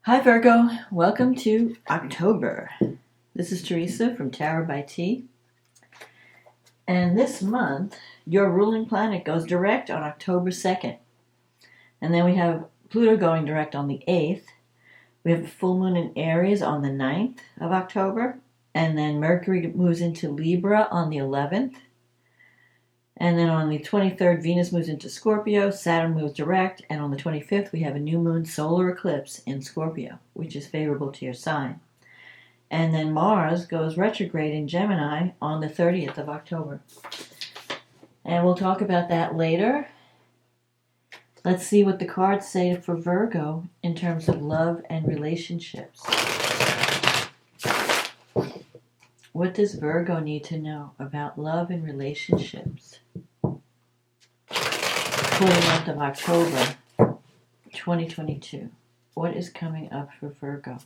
Hi Virgo, welcome to October. This is Teresa from Tarot by T. And this month, your ruling planet goes direct on October 2nd. And then we have Pluto going direct on the 8th. We have a full moon in Aries on the 9th of October. And then Mercury moves into Libra on the 11th. And then on the 23rd, Venus moves into Scorpio, Saturn moves direct, and on the 25th, we have a new moon solar eclipse in Scorpio, which is favorable to your sign. And then Mars goes retrograde in Gemini on the 30th of October. And we'll talk about that later. Let's see what the cards say for Virgo in terms of love and relationships. What does Virgo need to know about love and relationships for the month of October 2022? What is coming up for Virgo?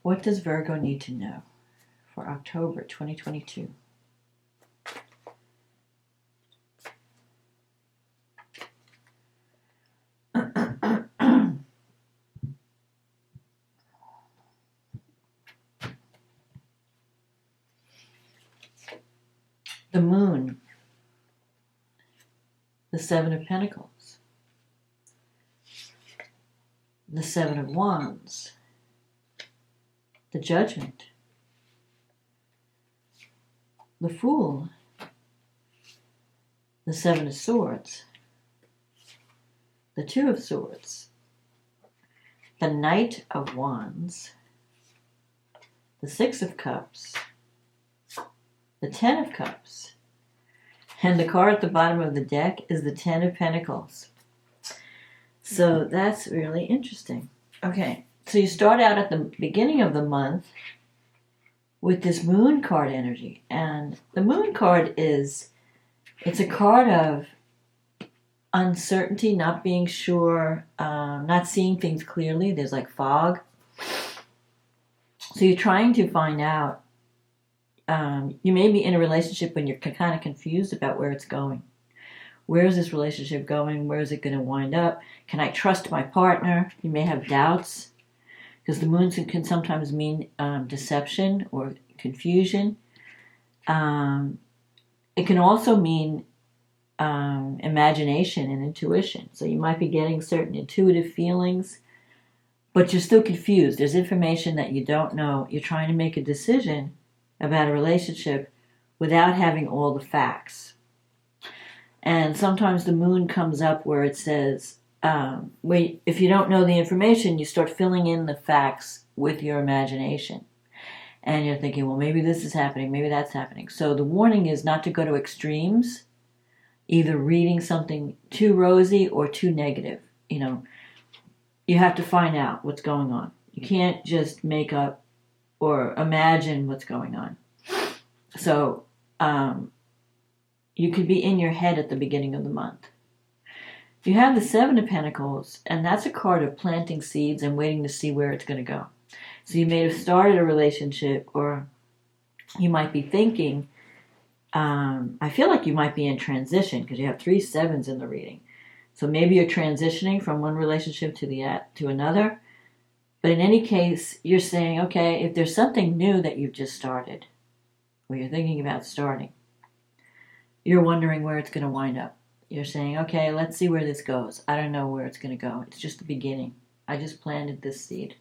What does Virgo need to know for October 2022? The Moon, the Seven of Pentacles, the Seven of Wands, the Judgment, the Fool, the Seven of Swords, the Two of Swords, the Knight of Wands, the Six of Cups, the Ten of Cups, and the card at the bottom of the deck is the Ten of Pentacles. So that's really interesting. Okay, so you start out at the beginning of the month with this Moon card energy. And the Moon card it's a card of uncertainty, not being sure, not seeing things clearly. There's like fog. So you're trying to find out. You may be in a relationship when you're kind of confused about where it's going. Where is this relationship going? Where is it going to wind up? Can I trust my partner? You may have doubts because the moon can sometimes mean deception or confusion. It can also mean imagination and intuition. So you might be getting certain intuitive feelings, but you're still confused. There's information that you don't know. You're trying to make a decision about a relationship without having all the facts. And sometimes the moon comes up where it says, if you don't know the information, you start filling in the facts with your imagination. And you're thinking, well, maybe this is happening, maybe that's happening. So the warning is not to go to extremes, either reading something too rosy or too negative. You have to find out what's going on. You can't just make up or imagine what's going on. So you could be in your head at the beginning of the month. You have the Seven of Pentacles, and that's a card of planting seeds and waiting to see where it's going to go. So you may have started a relationship, or you might be thinking, I feel like you might be in transition because you have 3 sevens in the reading. So maybe you're transitioning from one relationship to another. But in any case, you're saying, okay, if there's something new that you've just started, or you're thinking about starting, you're wondering where it's going to wind up. You're saying, okay, let's see where this goes. I don't know where it's going to go. It's just the beginning. I just planted this seed.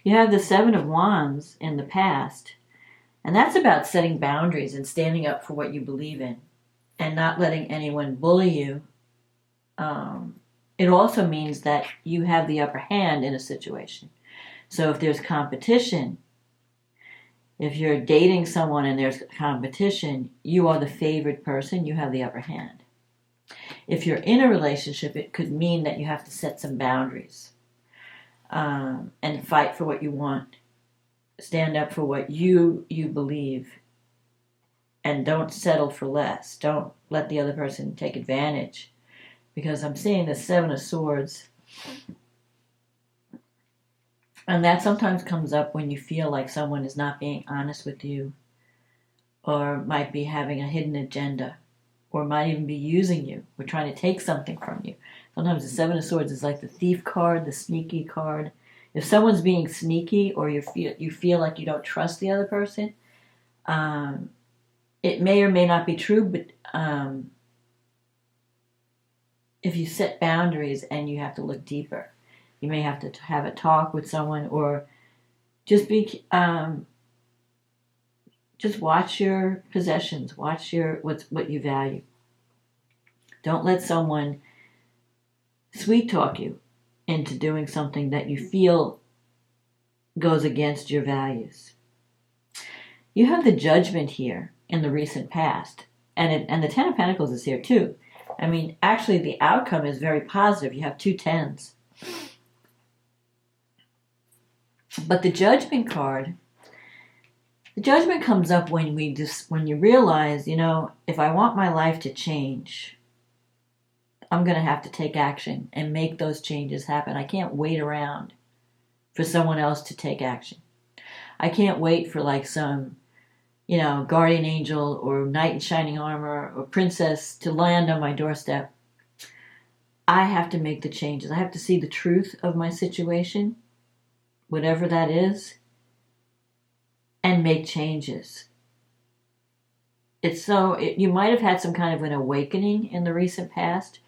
You have the Seven of Wands in the past, and that's about setting boundaries and standing up for what you believe in and not letting anyone bully you. It also means that you have the upper hand in a situation. So if there's competition, if you're dating someone and there's competition, you are the favored person, you have the upper hand. If you're in a relationship, it could mean that you have to set some boundaries and fight for what you want. Stand up for what you believe and don't settle for less. Don't let the other person take advantage. Because I'm seeing the Seven of Swords. And that sometimes comes up when you feel like someone is not being honest with you or might be having a hidden agenda. or might even be using you, or trying to take something from you. Sometimes the Seven of Swords is like the thief card, the sneaky card. If someone's being sneaky, or you feel like you don't trust the other person, it may or may not be true, but if you set boundaries and you have to look deeper, you may have to have a talk with someone, or just just watch your possessions, watch what you value. Don't let someone sweet talk you into doing something that you feel goes against your values. You have the Judgment here in the recent past, and the Ten of Pentacles is here too. I mean, actually, the outcome is very positive. You have 2 tens. But the Judgment card, the Judgment comes up when you realize, if I want my life to change, I'm going to have to take action and make those changes happen. I can't wait around for someone else to take action. I can't wait for like some, guardian angel or knight in shining armor or princess to land on my doorstep. I have to make the changes. I have to see the truth of my situation, whatever that is, and make changes. You might have had some kind of an awakening in the recent past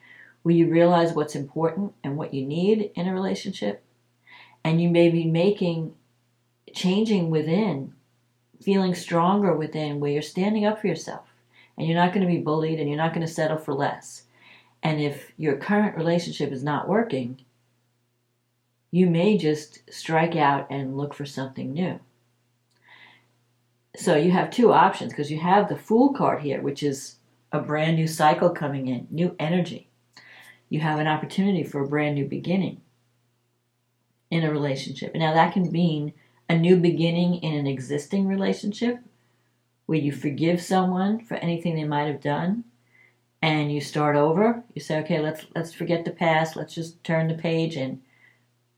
where you realize what's important and what you need in a relationship, and you may be changing within, feeling stronger within, where you're standing up for yourself and you're not going to be bullied and you're not going to settle for less. And if your current relationship is not working, you may just strike out and look for something new. So you have 2 options, because you have the Fool card here, which is a brand new cycle coming in, new energy. You have an opportunity for a brand new beginning in a relationship. Now that can mean a new beginning in an existing relationship where you forgive someone for anything they might have done and you start over. You say, okay, let's forget the past. Let's just turn the page and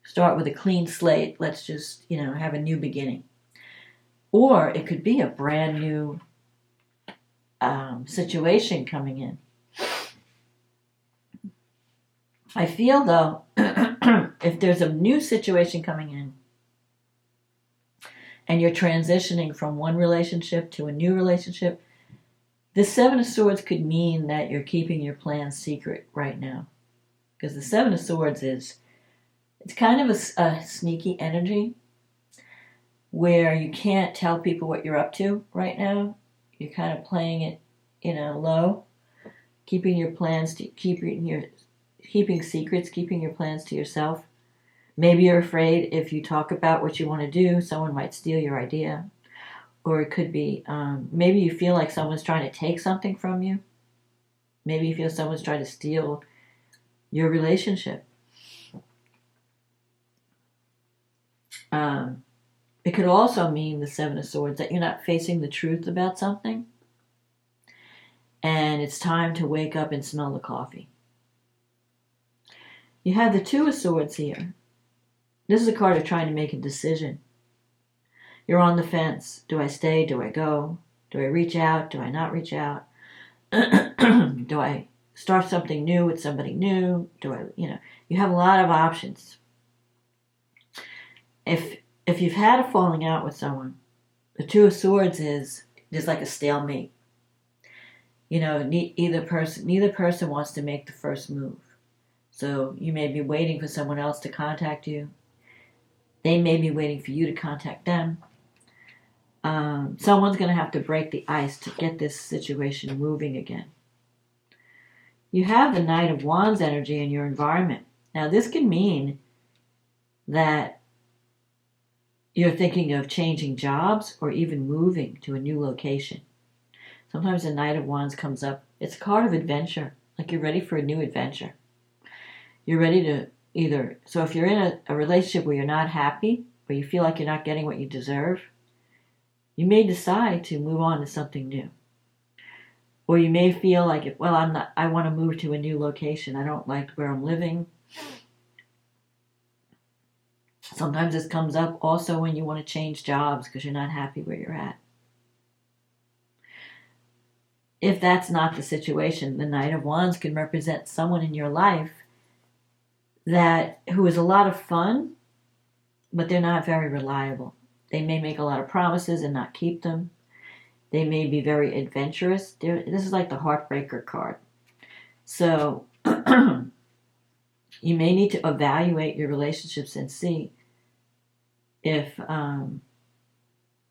start with a clean slate. Let's just, have a new beginning. Or it could be a brand new situation coming in. I feel, though, if there's a new situation coming in and you're transitioning from one relationship to a new relationship, the Seven of Swords could mean that you're keeping your plans secret right now. Because the Seven of Swords it's kind of a sneaky energy where you can't tell people what you're up to right now. You're kind of playing it, low, keeping your plans keeping secrets, keeping your plans to yourself. Maybe you're afraid if you talk about what you want to do, someone might steal your idea. Or it could be, maybe you feel like someone's trying to take something from you. Maybe you feel someone's trying to steal your relationship. It could also mean, the Seven of Swords, that you're not facing the truth about something. And it's time to wake up and smell the coffee. You have the Two of Swords here. This is a card of trying to make a decision. You're on the fence. Do I stay? Do I go? Do I reach out? Do I not reach out? Do I start something new with somebody new? You have a lot of options. If you've had a falling out with someone, the Two of Swords there's like a stalemate. Neither person wants to make the first move. So you may be waiting for someone else to contact you. They may be waiting for you to contact them. Someone's going to have to break the ice to get this situation moving again. You have the Knight of Wands energy in your environment. Now, this can mean that you're thinking of changing jobs or even moving to a new location. Sometimes the Knight of Wands comes up. It's a card of adventure, like you're ready for a new adventure. You're ready to so if you're in a relationship where you're not happy, where you feel like you're not getting what you deserve, you may decide to move on to something new. Or you may feel like, I want to move to a new location. I don't like where I'm living. Sometimes this comes up also when you want to change jobs because you're not happy where you're at. if that's not the situation, the Knight of Wands can represent someone in your life who is a lot of fun, but they're not very reliable. They may make a lot of promises and not keep them. They may be very adventurous. This is like the heartbreaker card. So you may need to evaluate your relationships and see if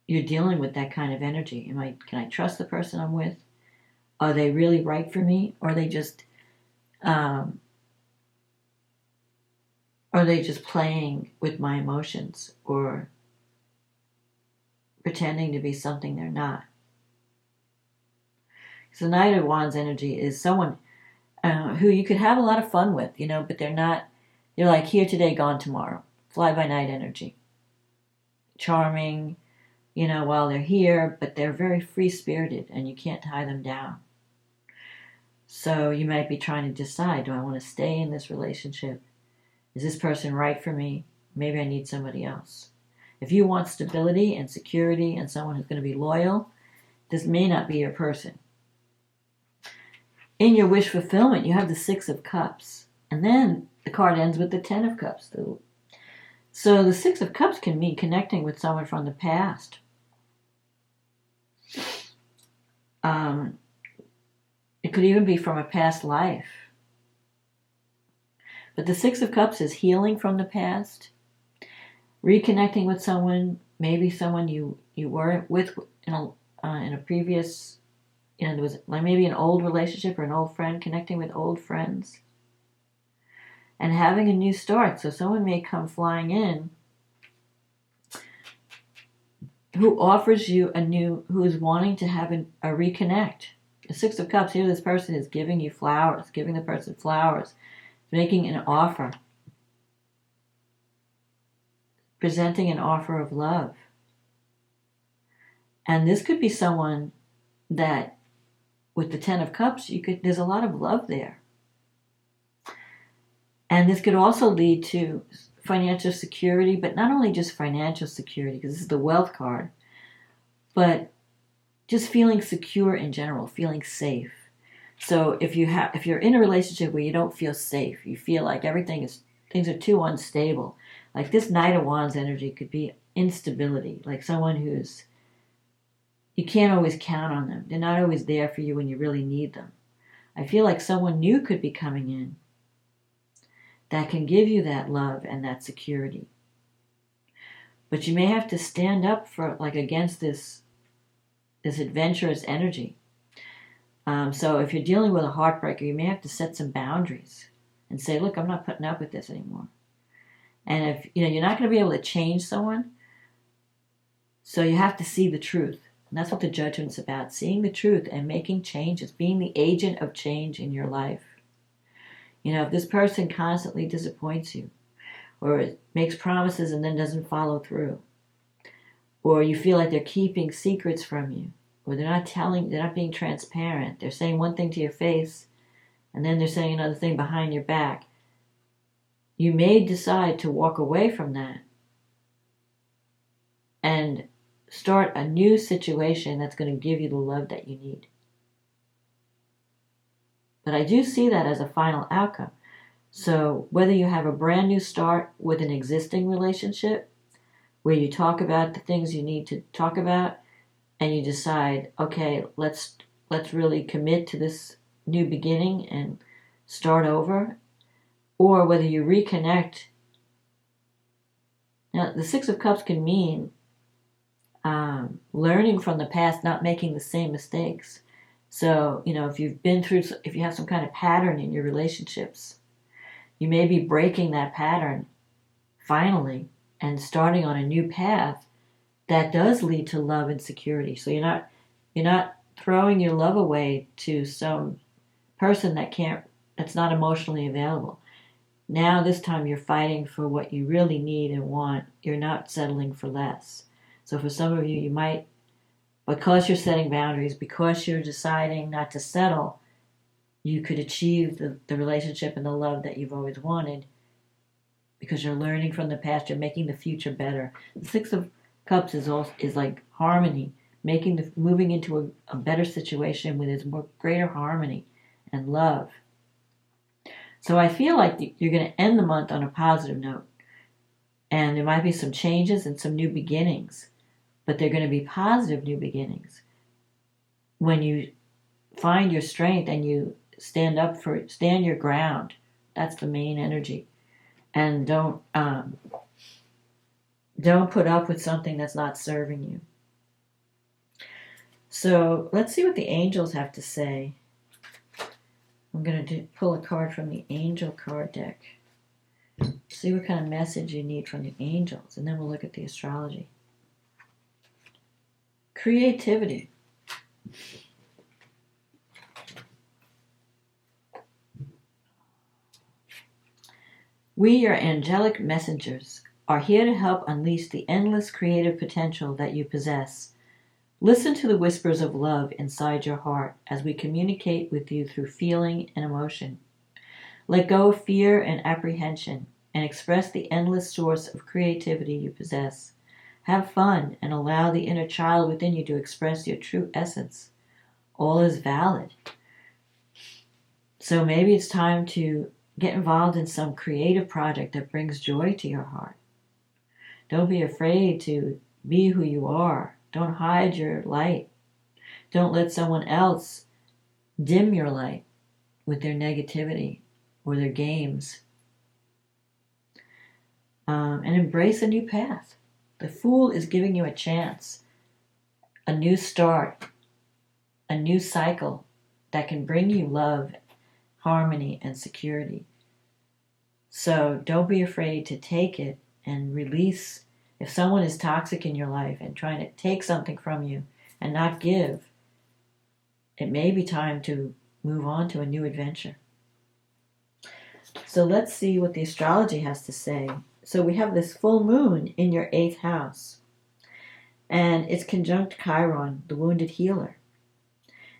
you're dealing with that kind of energy. Can I trust the person I'm with? Are they really right for me? Or are they just playing with my emotions or pretending to be something they're not? So the Knight of Wands energy is someone who you could have a lot of fun with, but they're like here today, gone tomorrow. Fly-by-night energy. Charming, while they're here, but they're very free-spirited and you can't tie them down. So you might be trying to decide, do I want to stay in this relationship? Is this person right for me? Maybe I need somebody else. If you want stability and security and someone who's going to be loyal, this may not be your person. In your wish fulfillment, you have the Six of Cups. And then the card ends with the Ten of Cups. So the Six of Cups can mean connecting with someone from the past. It could even be from a past life. But the Six of Cups is healing from the past, reconnecting with someone, maybe someone you were with in a previous, there was like maybe an old relationship or an old friend, connecting with old friends, and having a new start. So someone may come flying in who offers you who is wanting to have a reconnect. The Six of Cups, here this person is giving you flowers, giving the person flowers, making an offer, presenting an offer of love. And this could be someone that, with the Ten of Cups, there's a lot of love there. And this could also lead to financial security, but not only just financial security, because this is the Wealth card, but just feeling secure in general, feeling safe. So if you're in a relationship where you don't feel safe, you feel like things are too unstable, like this Knight of Wands energy could be instability, like someone you can't always count on them. They're not always there for you when you really need them. I feel like someone new could be coming in that can give you that love and that security. But you may have to stand up against this adventurous energy. So if you're dealing with a heartbreaker, you may have to set some boundaries and say, look, I'm not putting up with this anymore. And if you're not going to be able to change someone, so you have to see the truth. And that's what the Judgment's about, seeing the truth and making changes, being the agent of change in your life. If this person constantly disappoints you, or makes promises and then doesn't follow through, or you feel like they're keeping secrets from you, or they're not being transparent. They're saying one thing to your face, and then they're saying another thing behind your back. You may decide to walk away from that and start a new situation that's going to give you the love that you need. But I do see that as a final outcome. So whether you have a brand new start with an existing relationship, where you talk about the things you need to talk about, and you decide, okay, let's really commit to this new beginning and start over, or whether you reconnect. Now, the Six of Cups can mean learning from the past, not making the same mistakes. So, if you have some kind of pattern in your relationships, you may be breaking that pattern finally and starting on a new path that does lead to love and security. So you're not throwing your love away to some person that's not emotionally available. Now this time you're fighting for what you really need and want. You're not settling for less. So for some of you, you might, because you're setting boundaries, because you're deciding not to settle, you could achieve the relationship and the love that you've always wanted, because you're learning from the past, you're making the future better. The Six of Cups is like harmony, moving into a better situation with its more greater harmony and love. So I feel like you're going to end the month on a positive note. And there might be some changes and some new beginnings, but they're going to be positive new beginnings. When you find your strength and you stand your ground, that's the main energy. And don't put up with something that's not serving you. So let's see what the angels have to say. I'm going to pull a card from the angel card deck. See what kind of message you need from the angels, and then we'll look at the astrology. Creativity. We, your angelic messengers, are here to help unleash the endless creative potential that you possess. Listen to the whispers of love inside your heart as we communicate with you through feeling and emotion. Let go of fear and apprehension and express the endless source of creativity you possess. Have fun and allow the inner child within you to express your true essence. All is valid. So maybe it's time to get involved in some creative project that brings joy to your heart. Don't be afraid to be who you are. Don't hide your light. Don't let someone else dim your light with their negativity or their games. And embrace a new path. The Fool is giving you a chance, a new start, a new cycle that can bring you love, harmony, and security. So don't be afraid to take it and release. If someone is toxic in your life and trying to take something from you and not give, it may be time to move on to a new adventure. So let's see what the astrology has to say. So we have this full moon in your 8th house. And it's conjunct Chiron, the wounded healer.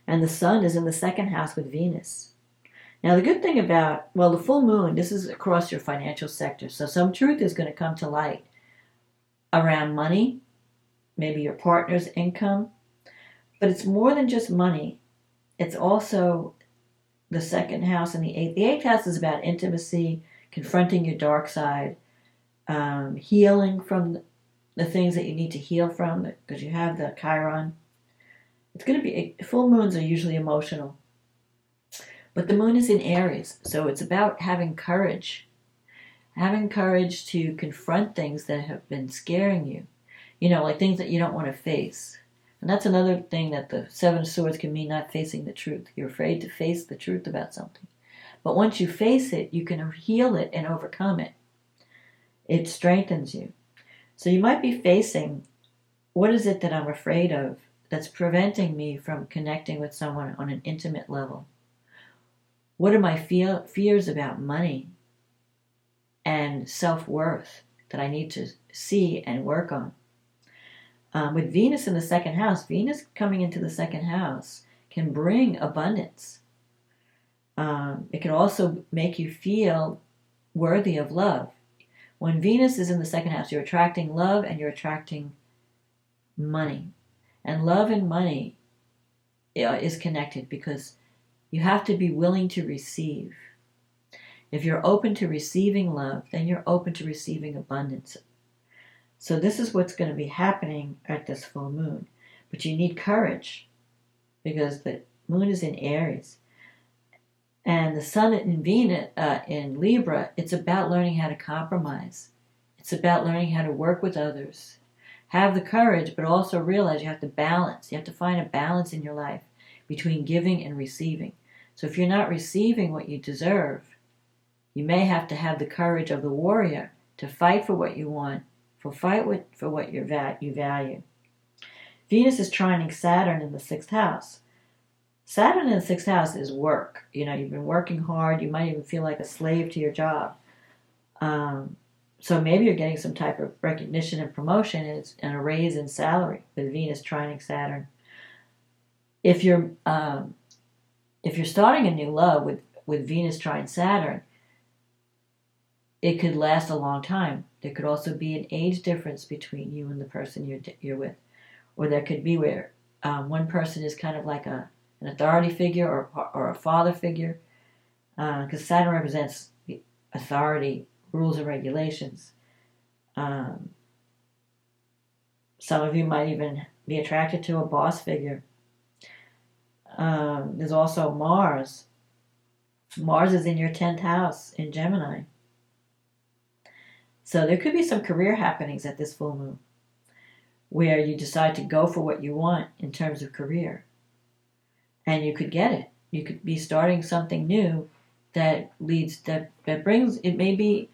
And the sun is in the 2nd house with Venus. Now the good thing about, the full moon, this is across your financial sector. So some truth is going to come to light around money, maybe your partner's income. But it's more than just money. It's also the 2nd house and the 8th. The 8th house is about intimacy, confronting your dark side, healing from the things that you need to heal from, because you have the Chiron. It's going to be, full moons are usually emotional. But the moon is in Aries, so it's about having courage. Having courage to confront things that have been scaring you. Like things that you don't want to face. And that's another thing that the 7 of Swords can mean, not facing the truth. You're afraid to face the truth about something. But once you face it, you can heal it and overcome it. It strengthens you. So you might be facing, what is it that I'm afraid of that's preventing me from connecting with someone on an intimate level? What are my fears about money and self-worth that I need to see and work on? With Venus in the 2nd house, Venus coming into the 2nd house can bring abundance. It can also make you feel worthy of love. When Venus is in the 2nd house, you're attracting love and you're attracting money. And love and money is connected because you have to be willing to receive. If you're open to receiving love, then you're open to receiving abundance. So this is what's going to be happening at this full moon. But you need courage because the moon is in Aries. And the sun in Venus, in Libra, it's about learning how to compromise. It's about learning how to work with others. Have the courage, but also realize you have to balance. You have to find a balance in your life between giving and receiving. So if you're not receiving what you deserve, you may have to have the courage of the warrior to fight for what you want, for what you value. Venus is trining Saturn in the 6th house. Saturn in the 6th house is work. You've been working hard. You might even feel like a slave to your job. So maybe you're getting some type of recognition and promotion and a raise in salary with Venus trining Saturn. If you're starting a new love with Venus trine Saturn, it could last a long time. There could also be an age difference between you and the person you're with. Or there could be where one person is kind of like an authority figure or a father figure, because Saturn represents authority, rules, and regulations. Some of you might even be attracted to a boss figure. There's also Mars. Mars is in your 10th house in Gemini. So there could be some career happenings at this full moon where you decide to go for what you want in terms of career. And you could get it. You could be starting something new that brings, it may be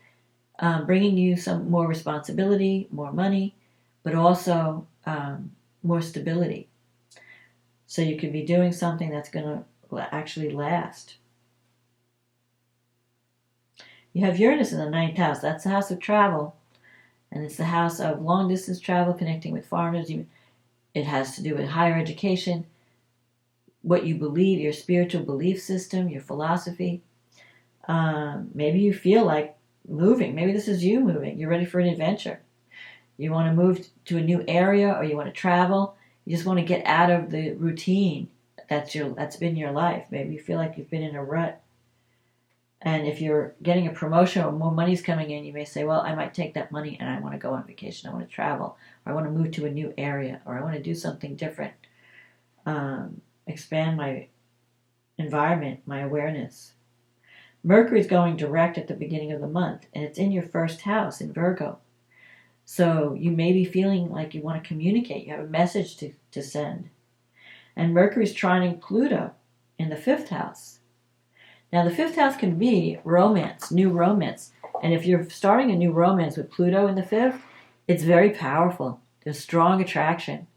bringing you some more responsibility, more money, but also more stability. So you could be doing something that's going to actually last. You have Uranus in the 9th house. That's the house of travel. And it's the house of long-distance travel, connecting with foreigners. It has to do with higher education, what you believe, your spiritual belief system, your philosophy. Maybe you feel like moving. Maybe this is you moving. You're ready for an adventure. You want to move to a new area, or you want to travel. You just want to get out of the routine that's been your life. Maybe you feel like you've been in a rut. And if you're getting a promotion or more money's coming in, you may say, well, I might take that money and I want to go on vacation. I want to travel, or I want to move to a new area, or I want to do something different. Expand my environment, my awareness. Mercury's going direct at the beginning of the month, and it's in your 1st house in Virgo. So you may be feeling like you want to communicate. You have a message to send. And Mercury's trining Pluto in the 5th house. Now, the 5th house can be romance, new romance. And if you're starting a new romance with Pluto in the 5th, it's very powerful. There's strong attraction.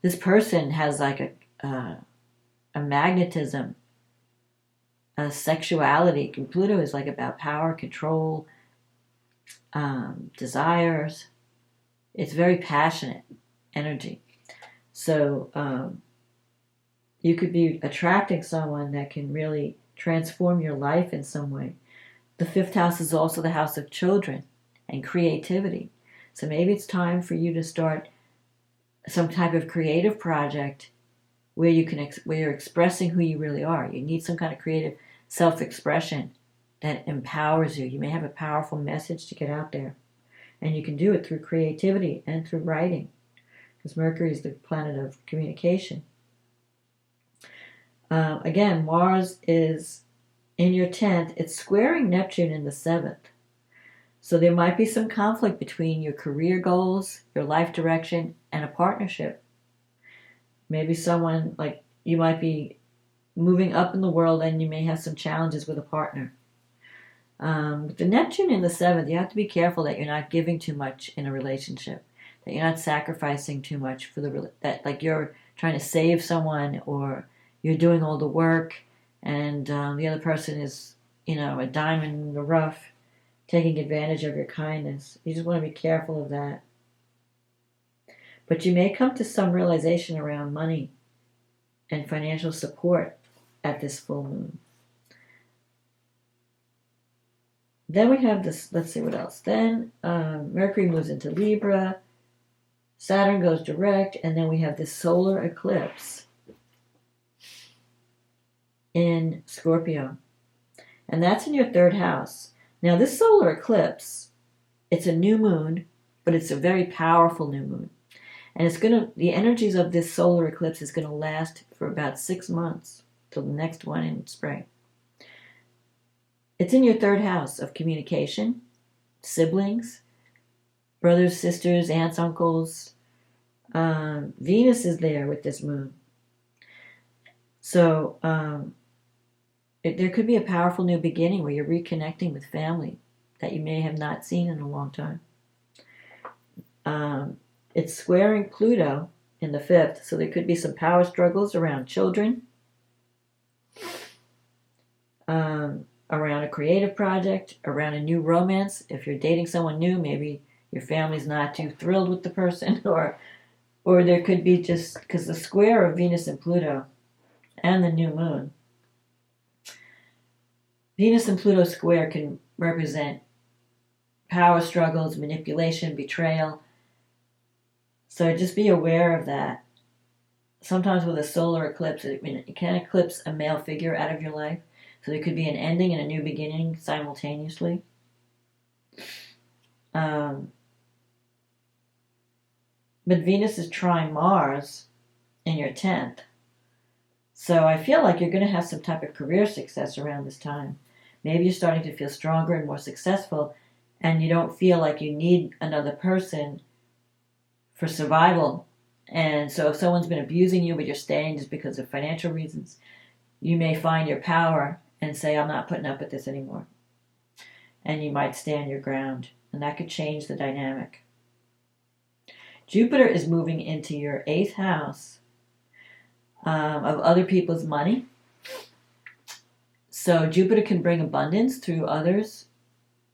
This person has like a magnetism, a sexuality. Pluto is like about power, control, desires. It's very passionate energy. So you could be attracting someone that can really transform your life in some way. The 5th house is also the house of children and creativity. So maybe it's time for you to start some type of creative project where you're expressing who you really are. You need some kind of creative self-expression that empowers you. You may have a powerful message to get out there. And you can do it through creativity and through writing, because Mercury is the planet of communication. Again, Mars is in your 10th. It's squaring Neptune in the 7th. So there might be some conflict between your career goals, your life direction, and a partnership. Maybe someone, like, you might be moving up in the world and you may have some challenges with a partner. With the Neptune in the 7th, you have to be careful that you're not giving too much in a relationship, that you're not sacrificing too much for that, like you're trying to save someone, or you're doing all the work, and the other person is, a diamond in the rough, taking advantage of your kindness. You just want to be careful of that. But you may come to some realization around money and financial support at this full moon. Then we have this, let's see what else. Then Mercury moves into Libra, Saturn goes direct, and then we have this solar eclipse in Scorpio. And that's in your 3rd house. Now, this solar eclipse, it's a new moon, but it's a very powerful new moon. And the energies of this solar eclipse is going to last for about 6 months, till the next one in spring. It's in your 3rd house of communication, siblings, brothers, sisters, aunts, uncles. Venus is there with this moon. So there could be a powerful new beginning where you're reconnecting with family that you may have not seen in a long time. It's squaring Pluto in the 5th, so there could be some power struggles around children, around a creative project, around a new romance. If you're dating someone new, maybe your family's not too thrilled with the person, or there could be, just because the square of Venus and Pluto and the new moon, Venus and Pluto square can represent power struggles, manipulation, betrayal. So just be aware of that. sometimes with a solar eclipse, it can eclipse a male figure out of your life. So there could be an ending and a new beginning simultaneously. But Venus is trine Mars in your 10th. So I feel like you're going to have some type of career success around this time. Maybe you're starting to feel stronger and more successful, and you don't feel like you need another person for survival. And so if someone's been abusing you, but you're staying just because of financial reasons, you may find your power and say, I'm not putting up with this anymore. And you might stand your ground. And that could change the dynamic. Jupiter is moving into your 8th house of other people's money. So Jupiter can bring abundance through others,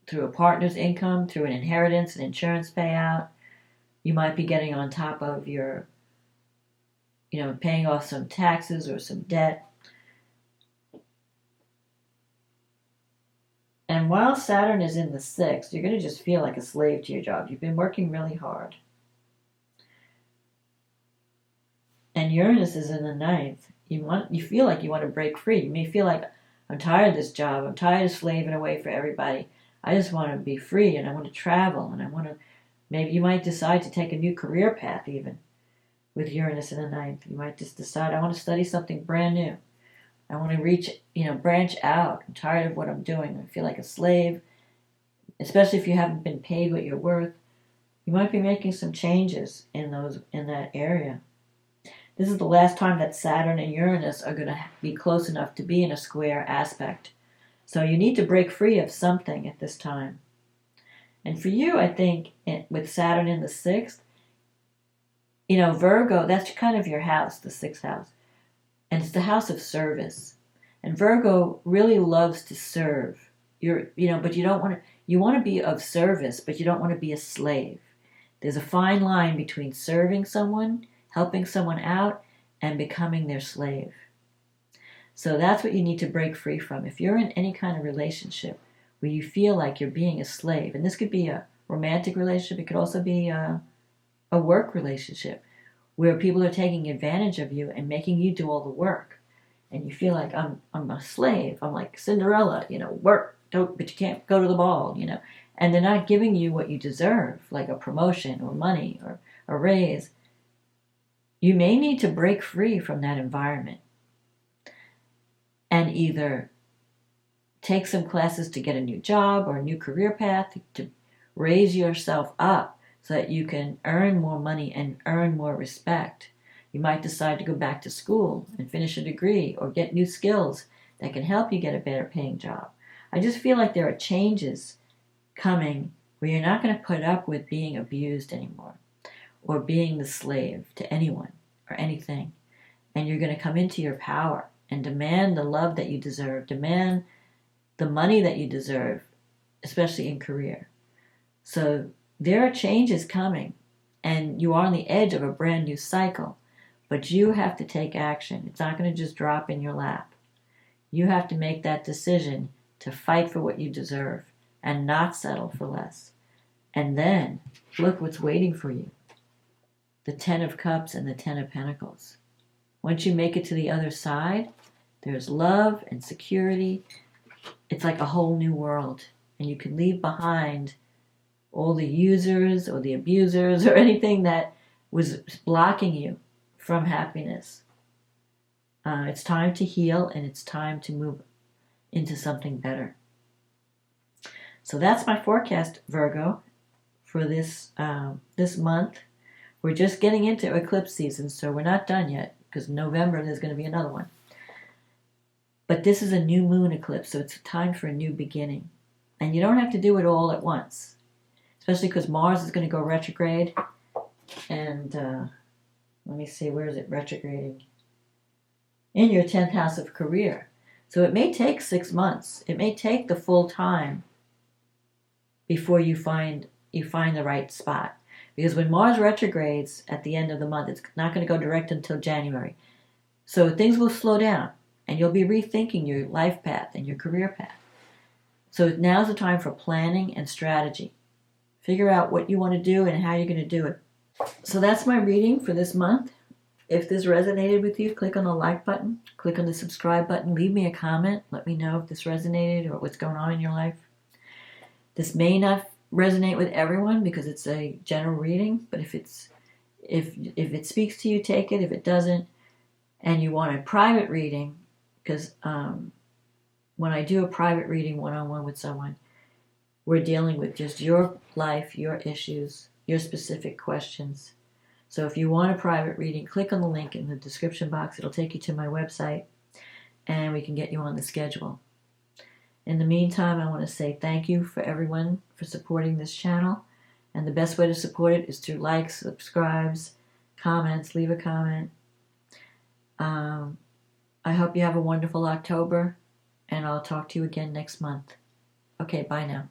through a partner's income, through an inheritance, an insurance payout. You might be getting on top of your, paying off some taxes or some debt. And while Saturn is in the 6th, you're going to just feel like a slave to your job. You've been working really hard. And Uranus is in the 9th. You feel like you want to break free. You may feel like, I'm tired of this job. I'm tired of slaving away for everybody. I just want to be free, and I want to travel, and maybe you might decide to take a new career path even with Uranus in the 9th. You might just decide, I want to study something brand new. I want to branch out. I'm tired of what I'm doing. I feel like a slave, especially if you haven't been paid what you're worth. You might be making some changes in that area. This is the last time that Saturn and Uranus are going to be close enough to be in a square aspect. So you need to break free of something at this time. And for you, I think, with Saturn in the 6th, Virgo, that's kind of your house, the 6th house. And it's the house of service. And Virgo really loves to serve. But you don't want to, you want to be of service, but you don't want to be a slave. There's a fine line between serving someone, helping someone out, and becoming their slave. So that's what you need to break free from. If you're in any kind of relationship where you feel like you're being a slave, and this could be a romantic relationship, it could also be a work relationship, where people are taking advantage of you and making you do all the work. And you feel like, I'm a slave. I'm like Cinderella, work, but you can't go to the ball, And they're not giving you what you deserve, like a promotion or money or a raise. You may need to break free from that environment and either take some classes to get a new job or a new career path to raise yourself up so that you can earn more money and earn more respect. You might decide to go back to school and finish a degree or get new skills that can help you get a better paying job. I just feel like there are changes coming where you're not going to put up with being abused anymore or being the slave to anyone or anything. And you're going to come into your power and demand the love that you deserve, demand the money that you deserve, especially in career. So there are changes coming, and you are on the edge of a brand new cycle, but you have to take action. It's not going to just drop in your lap. You have to make that decision to fight for what you deserve and not settle for less. And then look what's waiting for you. The 10 of Cups and the 10 of Pentacles. Once you make it to the other side, there's love and security. It's like a whole new world. And you can leave behind all the users or the abusers or anything that was blocking you from happiness. It's time to heal, and it's time to move into something better. So that's my forecast, Virgo, for this month. We're just getting into eclipse season, so we're not done yet, because in November there's going to be another one. But this is a new moon eclipse, so it's time for a new beginning. And you don't have to do it all at once, especially because Mars is going to go retrograde. And let me see, where is it retrograding? In your 10th house of career. So it may take 6 months. It may take the full time before you find the right spot. Because when Mars retrogrades at the end of the month, it's not going to go direct until January. So things will slow down, and you'll be rethinking your life path and your career path. So now's the time for planning and strategy. Figure out what you want to do and how you're going to do it. So that's my reading for this month. If this resonated with you, click on the like button, click on the subscribe button, leave me a comment. Let me know if this resonated or what's going on in your life. This may not resonate with everyone because it's a general reading, but if it speaks to you, take it. If it doesn't, and you want a private reading, because when I do a private reading one-on-one with someone, we're dealing with just your life, your issues, your specific questions. So if you want a private reading, click on the link in the description box. It'll take you to my website, and we can get you on the schedule. In the meantime, I want to say thank you for everyone for supporting this channel. And the best way to support it is through likes, subscribes, comments, leave a comment. I hope you have a wonderful October, and I'll talk to you again next month. Okay, bye now.